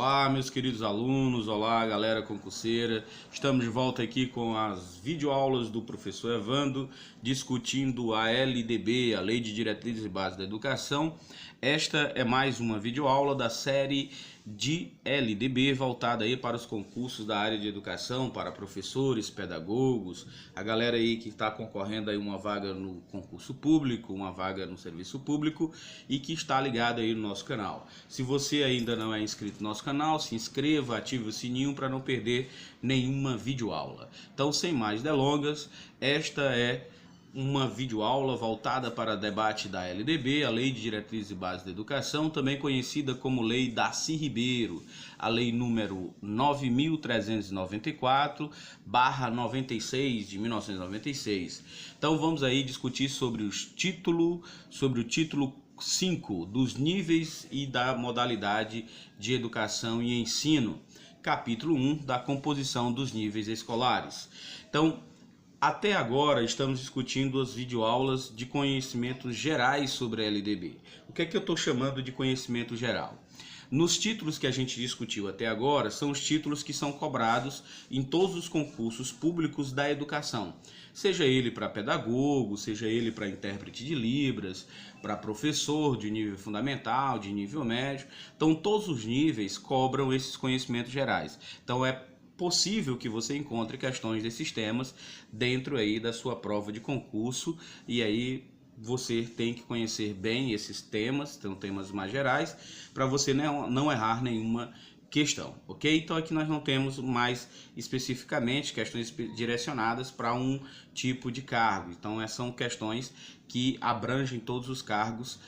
Olá, meus queridos alunos, olá, galera concurseira. Estamos de volta aqui com as videoaulas do professor Evandro, discutindo a LDB, a Lei de Diretrizes e Bases da Educação. Esta é mais uma videoaula da série de LDB voltada aí para os concursos da área de educação, para professores, pedagogos, a galera aí que está concorrendo aí uma vaga no concurso público, uma vaga no serviço público e que está ligado aí no nosso canal. Se você ainda não é inscrito no nosso canal, se inscreva, ative o sininho para não perder nenhuma videoaula. Então, sem mais delongas, esta é uma videoaula voltada para debate da LDB, a Lei de Diretrizes e Bases da Educação, também conhecida como Lei Darcy Ribeiro, a lei número 9.394/96 de 1996. Então vamos aí discutir sobre o título 5 dos níveis e da modalidade de educação e ensino, capítulo 1 da composição dos níveis escolares. Então, até agora estamos discutindo as videoaulas de conhecimentos gerais sobre a LDB. O que é que eu estou chamando de conhecimento geral? Nos títulos que a gente discutiu até agora, são os títulos que são cobrados em todos os concursos públicos da educação. Seja ele para pedagogo, seja ele para intérprete de Libras, para professor de nível fundamental, de nível médio. Então, todos os níveis cobram esses conhecimentos gerais. Então, é possível que você encontre questões desses temas dentro aí da sua prova de concurso, e aí você tem que conhecer bem esses temas, são temas mais gerais, para você não errar nenhuma questão, ok? Então aqui nós não temos mais especificamente questões direcionadas para um tipo de cargo, então são questões que abrangem todos os cargos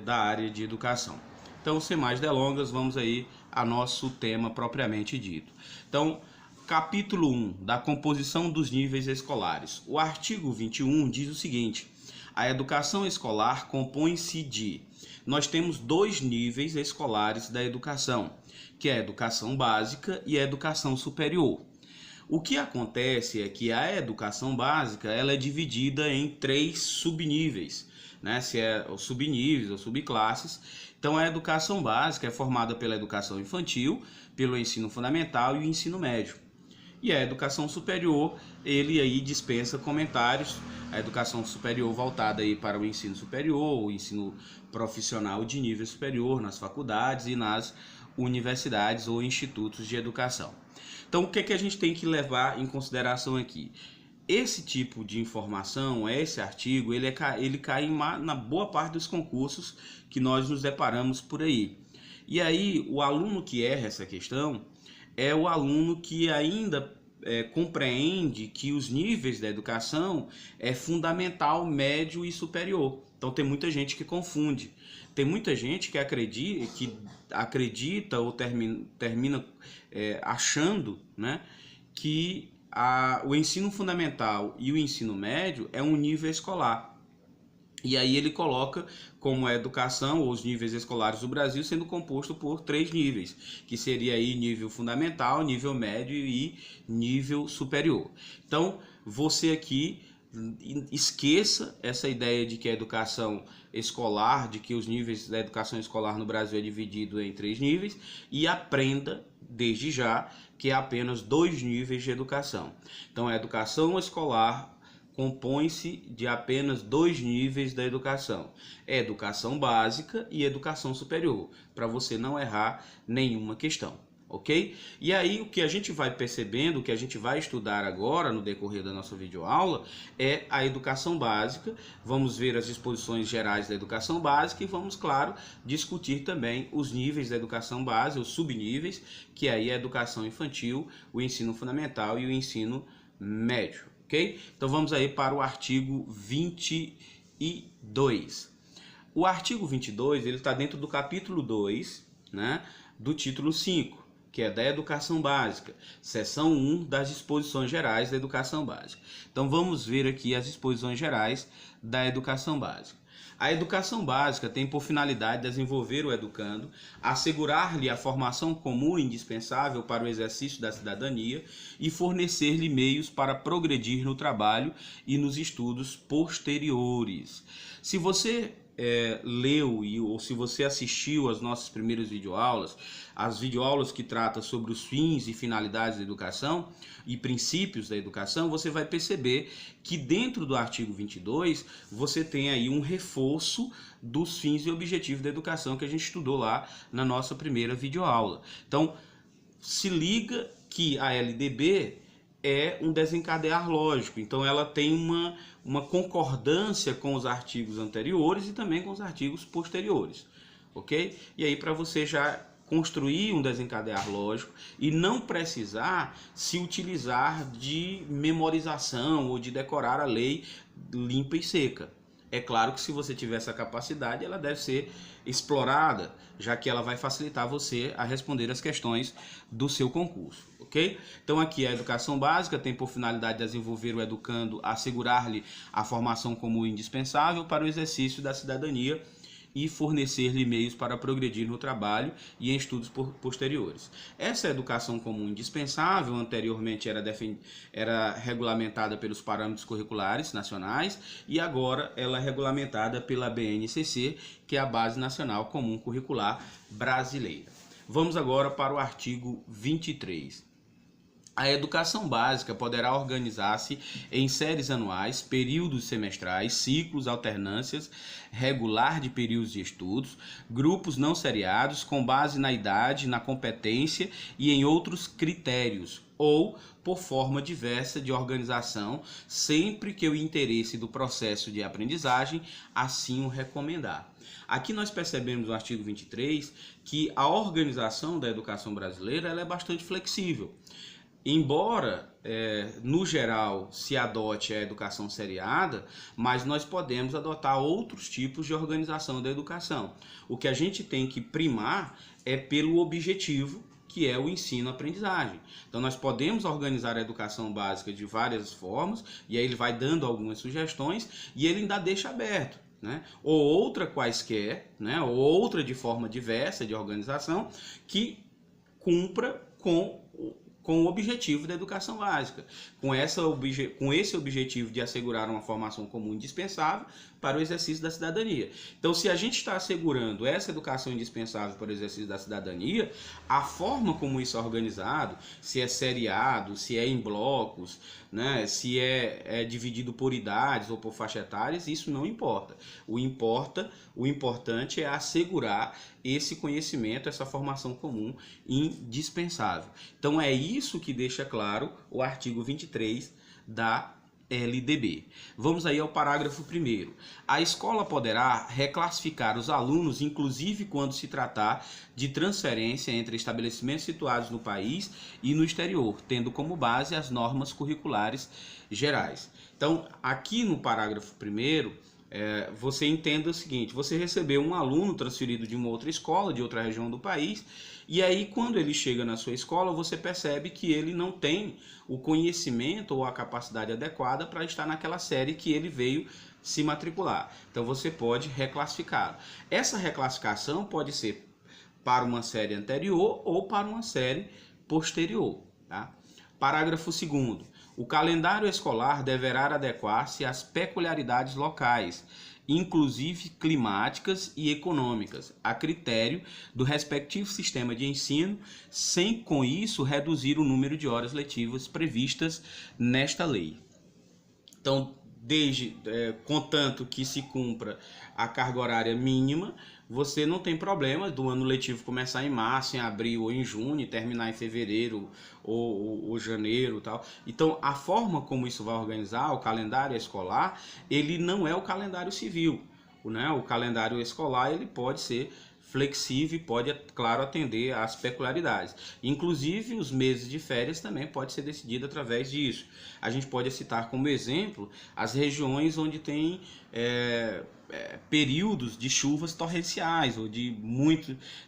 da área de educação. Então, sem mais delongas, vamos aí a nosso tema propriamente dito. Então, capítulo 1 da composição dos níveis escolares. O artigo 21 diz o seguinte: a educação escolar compõe-se de... Nós temos dois níveis escolares da educação, que é a educação básica e a educação superior. O que acontece é que a educação básica ela é dividida em três subníveis, né? Se é os subníveis ou subclasses. Então a educação básica é formada pela educação infantil, pelo ensino fundamental e o ensino médio. E a educação superior, ele aí dispensa comentários. A educação superior voltada aí para o ensino superior, o ensino profissional de nível superior nas faculdades e nas universidades ou institutos de educação. Então o que é que a gente tem que levar em consideração aqui? Esse tipo de informação, esse artigo, ele cai na boa parte dos concursos que nós nos deparamos por aí. E aí, o aluno que erra essa questão é o aluno que ainda compreende que os níveis da educação é fundamental, médio e superior. Então tem muita gente que confunde. Tem muita gente que acredita ou termina achando, né, que o ensino fundamental e o ensino médio é um nível escolar. E aí ele coloca como a educação ou os níveis escolares do Brasil sendo composto por três níveis, que seria aí nível fundamental, nível médio e nível superior. Então, você aqui esqueça essa ideia de que a educação escolar, de que os níveis da educação escolar no Brasil é dividido em três níveis, e aprenda desde já que é apenas dois níveis de educação. Então a educação escolar compõe-se de apenas dois níveis da educação: educação básica e educação superior, para você não errar nenhuma questão. Ok? E aí o que a gente vai percebendo, o que a gente vai estudar agora no decorrer da nossa videoaula é a educação básica. Vamos ver as disposições gerais da educação básica e vamos, claro, discutir também os níveis da educação básica, os subníveis, que aí é a educação infantil, o ensino fundamental e o ensino médio. Ok? Então vamos aí para o artigo 22. O artigo 22 ele está dentro do capítulo 2, né, do título 5. Que é da educação básica, seção 1 das disposições gerais da educação básica. Então vamos ver aqui as disposições gerais da educação básica. A educação básica tem por finalidade desenvolver o educando, assegurar-lhe a formação comum e indispensável para o exercício da cidadania e fornecer-lhe meios para progredir no trabalho e nos estudos posteriores. Se você leu ou se você assistiu às nossas primeiras videoaulas, as videoaulas que tratam sobre os fins e finalidades da educação e princípios da educação, você vai perceber que dentro do artigo 22 você tem aí um reforço dos fins e objetivos da educação que a gente estudou lá na nossa primeira videoaula. Então, se liga que a LDB é um desencadear lógico, então ela tem uma concordância com os artigos anteriores e também com os artigos posteriores, ok? E aí, para você já construir um desencadear lógico e não precisar se utilizar de memorização ou de decorar a lei limpa e seca. É claro que se você tiver essa capacidade, ela deve ser explorada, já que ela vai facilitar você a responder as questões do seu concurso, ok? Então aqui a educação básica tem por finalidade desenvolver o educando, assegurar-lhe a formação comum indispensável para o exercício da cidadania e fornecer-lhe meios para progredir no trabalho e em estudos posteriores. Essa educação comum indispensável anteriormente era regulamentada pelos parâmetros curriculares nacionais e agora ela é regulamentada pela BNCC, que é a Base Nacional Comum Curricular Brasileira. Vamos agora para o artigo 23. A educação básica poderá organizar-se em séries anuais, períodos semestrais, ciclos, alternâncias, regular de períodos de estudos, grupos não seriados, com base na idade, na competência e em outros critérios, ou por forma diversa de organização, sempre que o interesse do processo de aprendizagem assim o recomendar. Aqui nós percebemos no artigo 23 que a organização da educação brasileira ela é bastante flexível. Embora, no geral, se adote a educação seriada, mas nós podemos adotar outros tipos de organização da educação. O que a gente tem que primar é pelo objetivo, que é o ensino-aprendizagem. Então, nós podemos organizar a educação básica de várias formas, e aí ele vai dando algumas sugestões, e ele ainda deixa aberto, né? Ou outra quaisquer, né? Ou outra de forma diversa de organização, que cumpra com o objetivo da educação básica, com esse objetivo de assegurar uma formação comum indispensável para o exercício da cidadania. Então, se a gente está assegurando essa educação indispensável para o exercício da cidadania, a forma como isso é organizado, se é seriado, se é em blocos, né, se é dividido por idades ou por faixa etárias, isso não importa. O importante é assegurar esse conhecimento, essa formação comum indispensável. Então é isso que deixa claro o artigo 23 da LDB. Vamos aí ao parágrafo 1º. A escola poderá reclassificar os alunos, inclusive quando se tratar de transferência entre estabelecimentos situados no país e no exterior, tendo como base as normas curriculares gerais. Então, aqui no parágrafo 1º, você entenda o seguinte: você recebeu um aluno transferido de uma outra escola, de outra região do país, e aí quando ele chega na sua escola, você percebe que ele não tem o conhecimento ou a capacidade adequada para estar naquela série que ele veio se matricular. Então você pode reclassificá-lo. Essa reclassificação pode ser para uma série anterior ou para uma série posterior, tá? Parágrafo 2º. O calendário escolar deverá adequar-se às peculiaridades locais, inclusive climáticas e econômicas, a critério do respectivo sistema de ensino, sem com isso reduzir o número de horas letivas previstas nesta lei. Então, contanto que se cumpra a carga horária mínima, você não tem problema do ano letivo começar em março, em abril ou em junho e terminar em fevereiro ou janeiro, tal. Então, a forma como isso vai organizar o calendário escolar, ele não é o calendário civil, né? O calendário escolar ele pode ser flexível e pode, claro, atender às peculiaridades. Inclusive, os meses de férias também pode ser decidido através disso. A gente pode citar como exemplo as regiões onde tem períodos de chuvas torrenciais, ou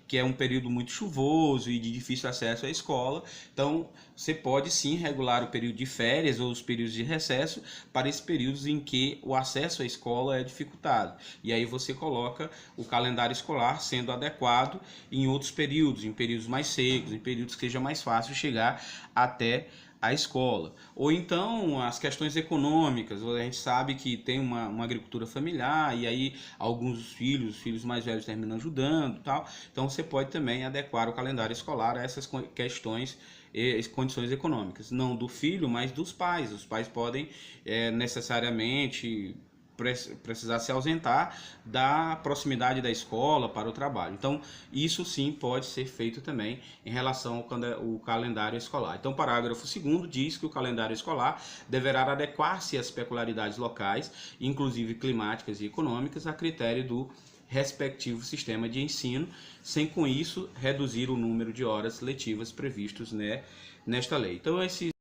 que é um período muito chuvoso e de difícil acesso à escola. Então, você pode sim regular o período de férias ou os períodos de recesso para esses períodos em que o acesso à escola é dificultado. E aí você coloca o calendário escolar sendo adequado em outros períodos, em períodos mais secos, em períodos que seja mais fácil chegar até à escola. Ou então as questões econômicas, a gente sabe que tem uma agricultura familiar e aí alguns filhos, os filhos mais velhos terminam ajudando, tal. Então você pode também adequar o calendário escolar a essas questões e condições econômicas, não do filho, mas dos pais. Os pais podem necessariamente precisar se ausentar da proximidade da escola para o trabalho. Então, isso sim pode ser feito também em relação ao calendário escolar. Então, o parágrafo 2º diz que o calendário escolar deverá adequar-se às peculiaridades locais, inclusive climáticas e econômicas, a critério do respectivo sistema de ensino, sem com isso reduzir o número de horas letivas previstos, né, nesta lei. Então,